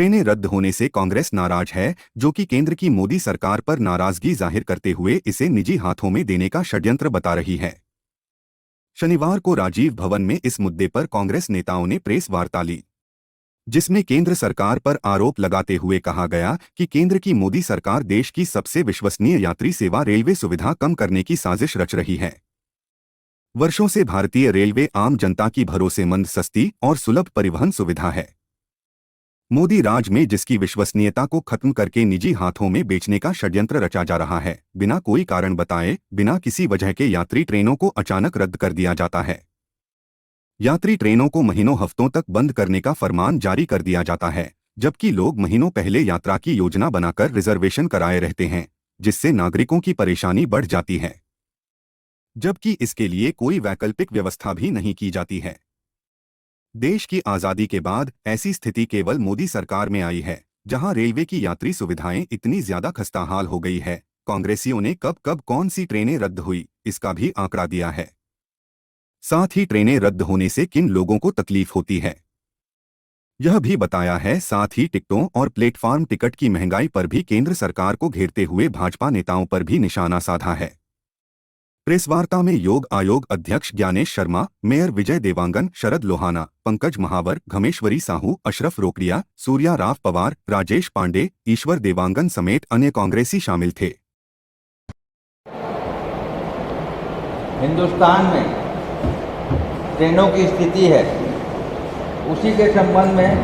ट्रेनें रद्द होने से कांग्रेस नाराज है, जो कि केंद्र की मोदी सरकार पर नाराजगी जाहिर करते हुए इसे निजी हाथों में देने का षड्यंत्र बता रही है। शनिवार को राजीव भवन में इस मुद्दे पर कांग्रेस नेताओं ने प्रेस वार्ता ली, जिसमें केंद्र सरकार पर आरोप लगाते हुए कहा गया कि केंद्र की मोदी सरकार देश की सबसे विश्वसनीय यात्री सेवा रेलवे सुविधा कम करने की साजिश रच रही है। वर्षों से भारतीय रेलवे आम जनता की भरोसेमंद, सस्ती और सुलभ परिवहन सुविधा है। मोदी राज में जिसकी विश्वसनीयता को खत्म करके निजी हाथों में बेचने का षड्यंत्र रचा जा रहा है। बिना कोई कारण बताए, बिना किसी वजह के यात्री ट्रेनों को अचानक रद्द कर दिया जाता है। यात्री ट्रेनों को महीनों हफ्तों तक बंद करने का फरमान जारी कर दिया जाता है, जबकि लोग महीनों पहले यात्रा की योजना बनाकर रिजर्वेशन कराए रहते हैं, जिससे नागरिकों की परेशानी बढ़ जाती है, जबकि इसके लिए कोई वैकल्पिक व्यवस्था भी नहीं की जाती है। देश की आज़ादी के बाद ऐसी स्थिति केवल मोदी सरकार में आई है, जहां रेलवे की यात्री सुविधाएं इतनी ज्यादा खस्ताहाल हो गई है। कांग्रेसियों ने कब कब कौन सी ट्रेनें रद्द हुई, इसका भी आंकड़ा दिया है। साथ ही ट्रेनें रद्द होने से किन लोगों को तकलीफ होती है, यह भी बताया है। साथ ही टिकटों और प्लेटफॉर्म टिकट की महंगाई पर भी केंद्र सरकार को घेरते हुए भाजपा नेताओं पर भी निशाना साधा है। प्रेस वार्ता में योग आयोग अध्यक्ष ज्ञानेश शर्मा, मेयर विजय देवांगन, शरद लोहाना, पंकज महावर, घमेश्वरी साहू, अशरफ रोकड़िया, सूर्या राव पवार, राजेश पांडे, ईश्वर देवांगन समेत अन्य कांग्रेसी शामिल थे। हिंदुस्तान में ट्रेनों की स्थिति है, उसी के संबंध में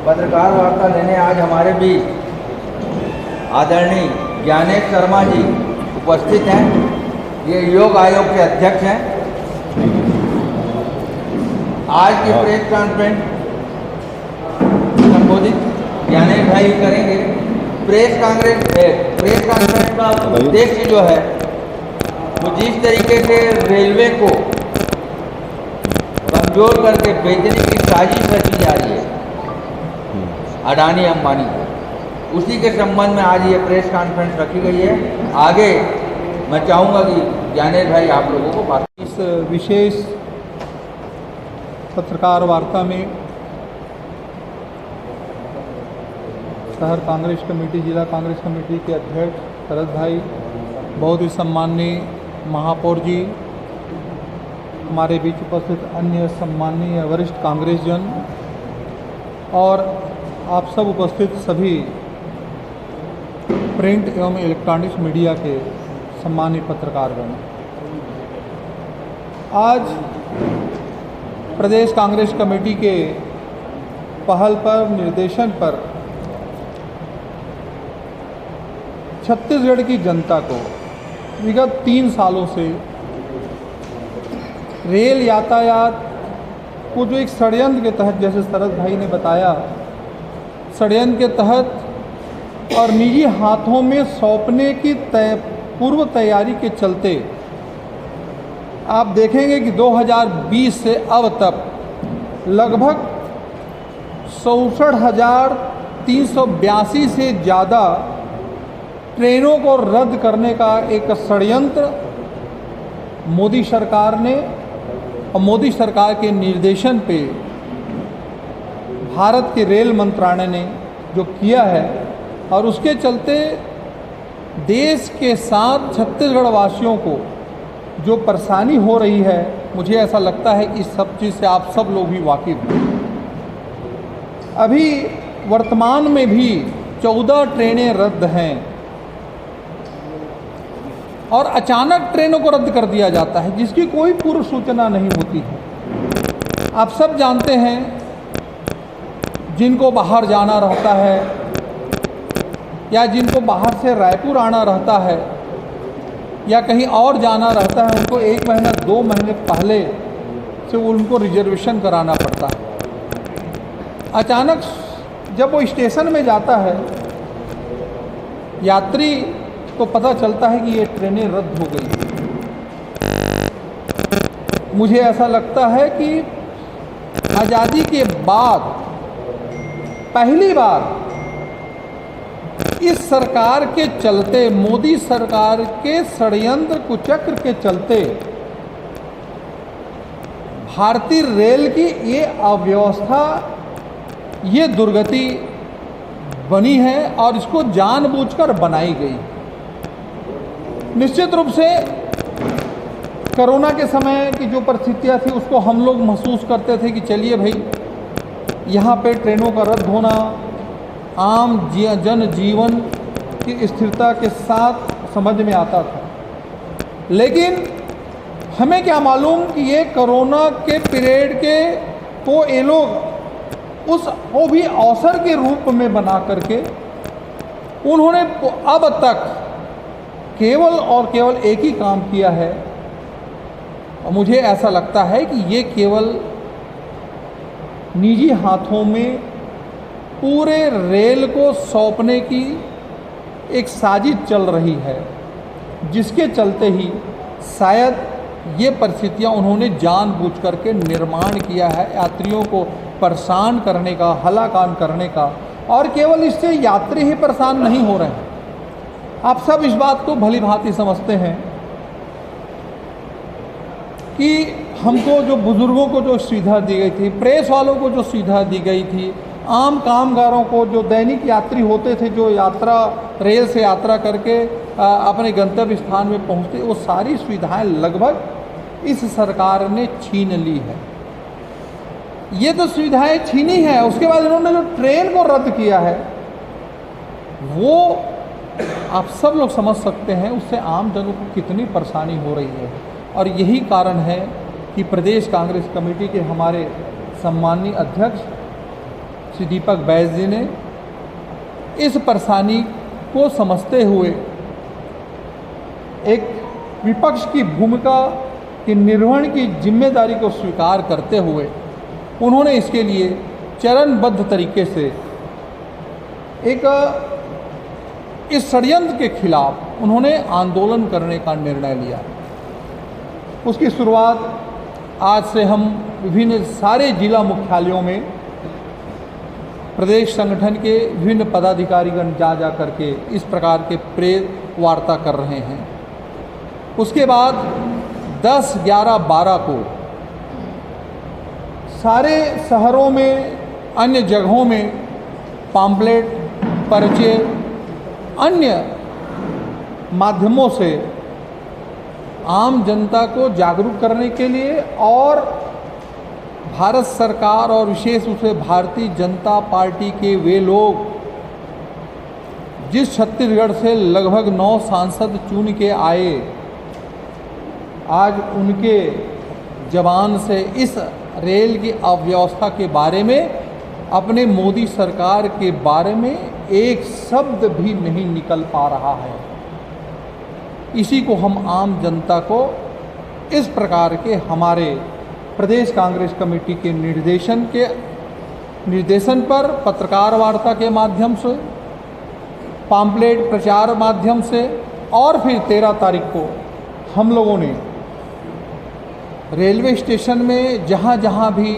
पत्रकार वार्ता लेने आज हमारे बीच आदरणीय ज्ञानेश शर्मा जी उपस्थित हैं। ये योग आयोग के अध्यक्ष हैं। आज की प्रेस कॉन्फ्रेंस संबोधित ज्ञानेश भाई करेंगे। प्रेस कॉन्फ्रेंस का उद्देश्य जो है वो जिस तरीके से रेलवे को कमजोर करके बेचने की साजिश रची जा रही है अडानी अंबानी को, उसी के संबंध में आज ये प्रेस कॉन्फ्रेंस रखी गई है। आगे मैं चाहूँगा कि ज्ञानेश भाई आप लोगों को बात। इस विशेष पत्रकार वार्ता में शहर कांग्रेस कमेटी, जिला कांग्रेस कमेटी के अध्यक्ष शरद भाई, बहुत ही सम्माननीय महापौर जी, हमारे बीच उपस्थित अन्य सम्माननीय वरिष्ठ कांग्रेस जन और आप सब उपस्थित सभी प्रिंट एवं इलेक्ट्रॉनिक्स मीडिया के सम्मानीय पत्रकारगण, आज प्रदेश कांग्रेस कमेटी के पहल पर, निर्देशन पर छत्तीसगढ़ की जनता को विगत 3 सालों से रेल यातायात को जो एक षड्यंत्र के तहत, जैसे शरद भाई ने बताया, षड्यंत्र के तहत और निजी हाथों में सौंपने की पूर्व तैयारी के चलते आप देखेंगे कि 2020 से अब तक लगभग 64,382 से ज़्यादा ट्रेनों को रद्द करने का एक षड्यंत्र मोदी सरकार ने और मोदी सरकार के निर्देशन पे भारत के रेल मंत्रालय ने जो किया है, और उसके चलते देश के साथ छत्तीसगढ़ वासियों को जो परेशानी हो रही है, मुझे ऐसा लगता है कि इस सब चीज़ से आप सब लोग भी वाकिफ़ हैं। अभी वर्तमान में भी 14 ट्रेनें रद्द हैं और अचानक ट्रेनों को रद्द कर दिया जाता है, जिसकी कोई पूर्व सूचना नहीं होती है। आप सब जानते हैं, जिनको बाहर जाना रहता है या जिनको बाहर से रायपुर आना रहता है या कहीं और जाना रहता है, उनको 1 महीना 2 महीने पहले से उनको रिजर्वेशन कराना पड़ता है। अचानक जब वो स्टेशन में जाता है, यात्री को पता चलता है कि ये ट्रेनें रद्द हो गई। मुझे ऐसा लगता है कि आज़ादी के बाद पहली बार इस सरकार के चलते, मोदी सरकार के षड्यंत्र कुचक्र के चलते भारतीय रेल की ये अव्यवस्था ये दुर्गति बनी है और इसको जानबूझकर बनाई गई। निश्चित रूप से कोरोना के समय की जो परिस्थितियाँ थी उसको हम लोग महसूस करते थे कि चलिए भाई, यहाँ पे ट्रेनों का रद्द होना आम जनजीवन की स्थिरता के साथ समझ में आता था। लेकिन हमें क्या मालूम कि ये कोरोना के पीरियड के को ये लोग वो भी अवसर के रूप में बना करके उन्होंने अब तक केवल और केवल एक ही काम किया है। और मुझे ऐसा लगता है कि ये केवल निजी हाथों में पूरे रेल को सौंपने की एक साजिश चल रही है, जिसके चलते ही शायद ये परिस्थितियां उन्होंने जानबूझ करके निर्माण किया है, यात्रियों को परेशान करने का, हलाकान करने का। और केवल इससे यात्री ही परेशान नहीं हो रहे हैं, आप सब इस बात को भली भांति समझते हैं कि हमको जो बुज़ुर्गों को जो सुविधा दी गई थी, प्रेस वालों को जो सुविधा दी गई थी, आम कामगारों को, जो दैनिक यात्री होते थे, जो यात्रा रेल से यात्रा करके अपने गंतव्य स्थान में पहुंचते, वो सारी सुविधाएं लगभग इस सरकार ने छीन ली है। ये तो सुविधाएं छीनी है, उसके बाद इन्होंने जो ट्रेन को रद्द किया है वो आप सब लोग समझ सकते हैं उससे आम जनों को कितनी परेशानी हो रही है। और यही कारण है कि प्रदेश कांग्रेस कमेटी के हमारे सम्माननीय अध्यक्ष श्री दीपक बैस जी ने इस परेशानी को समझते हुए एक विपक्ष की भूमिका के निर्वहन की जिम्मेदारी को स्वीकार करते हुए उन्होंने इसके लिए चरणबद्ध तरीके से एक इस षड्यंत्र के खिलाफ उन्होंने आंदोलन करने का निर्णय लिया। उसकी शुरुआत आज से हम विभिन्न सारे जिला मुख्यालयों में प्रदेश संगठन के विभिन्न पदाधिकारीगण जा करके इस प्रकार के प्रेस वार्ता कर रहे हैं। उसके बाद 10, 11, 12 को सारे शहरों में, अन्य जगहों में पम्पलेट, पर्चे, अन्य माध्यमों से आम जनता को जागरूक करने के लिए और भारत सरकार और विशेष रूप से भारतीय जनता पार्टी के वे लोग जिस छत्तीसगढ़ से लगभग 9 सांसद चुन के आए, आज उनके जबान से इस रेल की अव्यवस्था के बारे में, अपने मोदी सरकार के बारे में एक शब्द भी नहीं निकल पा रहा है। इसी को हम आम जनता को इस प्रकार के हमारे प्रदेश कांग्रेस कमेटी के निर्देशन पर पत्रकार वार्ता के माध्यम से, पम्पलेट प्रचार माध्यम से और फिर 13 तारीख को हम लोगों ने रेलवे स्टेशन में जहाँ जहाँ भी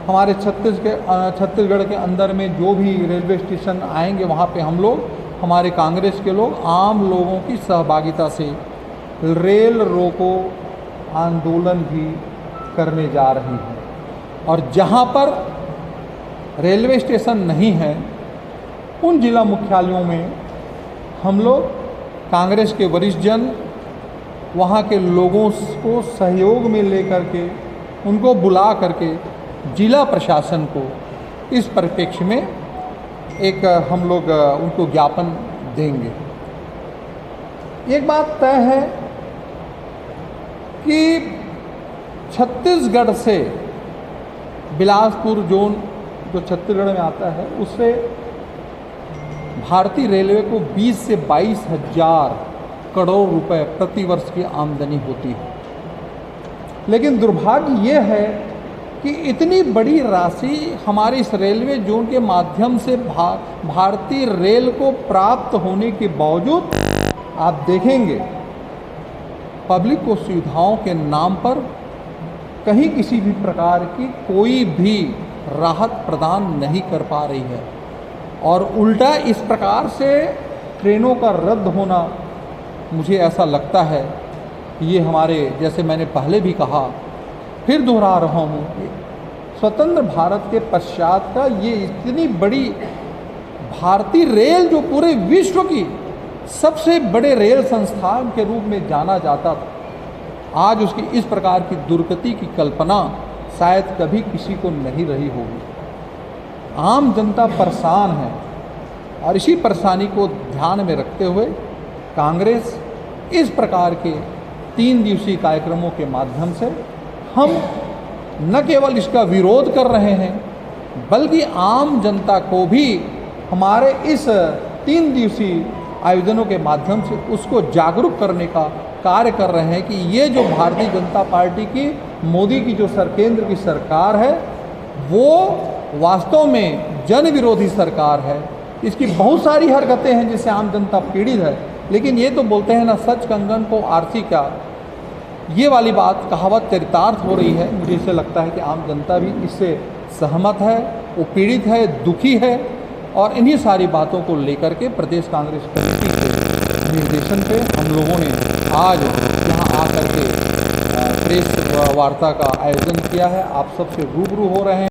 हमारे छत्तीसगढ़ के अंदर में जो भी रेलवे स्टेशन आएंगे वहाँ पे हम लोग, हमारे कांग्रेस के लोग, आम लोगों की सहभागिता से रेल रोको आंदोलन भी करने जा रही है। और जहाँ पर रेलवे स्टेशन नहीं है उन जिला मुख्यालयों में हम लोग कांग्रेस के वरिष्ठ जन वहाँ के लोगों को सहयोग में लेकर के, उनको बुला करके जिला प्रशासन को इस परिप्रेक्ष्य में एक हम लोग उनको ज्ञापन देंगे। एक बात तय है कि छत्तीसगढ़ से बिलासपुर जोन जो छत्तीसगढ़ में आता है उससे भारतीय रेलवे को 20 से 22 हजार करोड़ रुपए प्रतिवर्ष की आमदनी होती है। लेकिन दुर्भाग्य ये है कि इतनी बड़ी राशि हमारे इस रेलवे जोन के माध्यम से भारतीय रेल को प्राप्त होने के बावजूद आप देखेंगे पब्लिक को सुविधाओं के नाम पर कहीं किसी भी प्रकार की कोई भी राहत प्रदान नहीं कर पा रही है। और उल्टा इस प्रकार से ट्रेनों का रद्द होना, मुझे ऐसा लगता है कि ये हमारे, जैसे मैंने पहले भी कहा, फिर दोहरा रहा हूँ, स्वतंत्र भारत के पश्चात का ये इतनी बड़ी भारतीय रेल, जो पूरे विश्व की सबसे बड़े रेल संस्थान के रूप में जाना जाता था, आज उसकी इस प्रकार की दुर्गति की कल्पना शायद कभी किसी को नहीं रही होगी। आम जनता परेशान है और इसी परेशानी को ध्यान में रखते हुए कांग्रेस इस प्रकार के 3 दिवसीय कार्यक्रमों के माध्यम से हम न केवल इसका विरोध कर रहे हैं, बल्कि आम जनता को भी हमारे इस 3 दिवसीय आयोजनों के माध्यम से उसको जागरूक करने का कार्य कर रहे हैं कि ये जो भारतीय जनता पार्टी की, मोदी की जो केंद्र की सरकार है, वो वास्तव में जन विरोधी सरकार है। इसकी बहुत सारी हरकतें हैं जिससे आम जनता पीड़ित है, लेकिन ये तो बोलते हैं ना, सच कंगन को आरती क्या, ये वाली बात कहावत चरितार्थ हो रही है। मुझे इससे लगता है कि आम जनता भी इससे सहमत है, वो पीड़ित है, दुखी है, और इन्हीं सारी बातों को लेकर के प्रदेश कांग्रेस कमेटी के निर्देशन पे हम लोगों ने आज यहाँ आकर के प्रेस वार्ता का आयोजन किया है। आप सबसे रूबरू हो रहे हैं।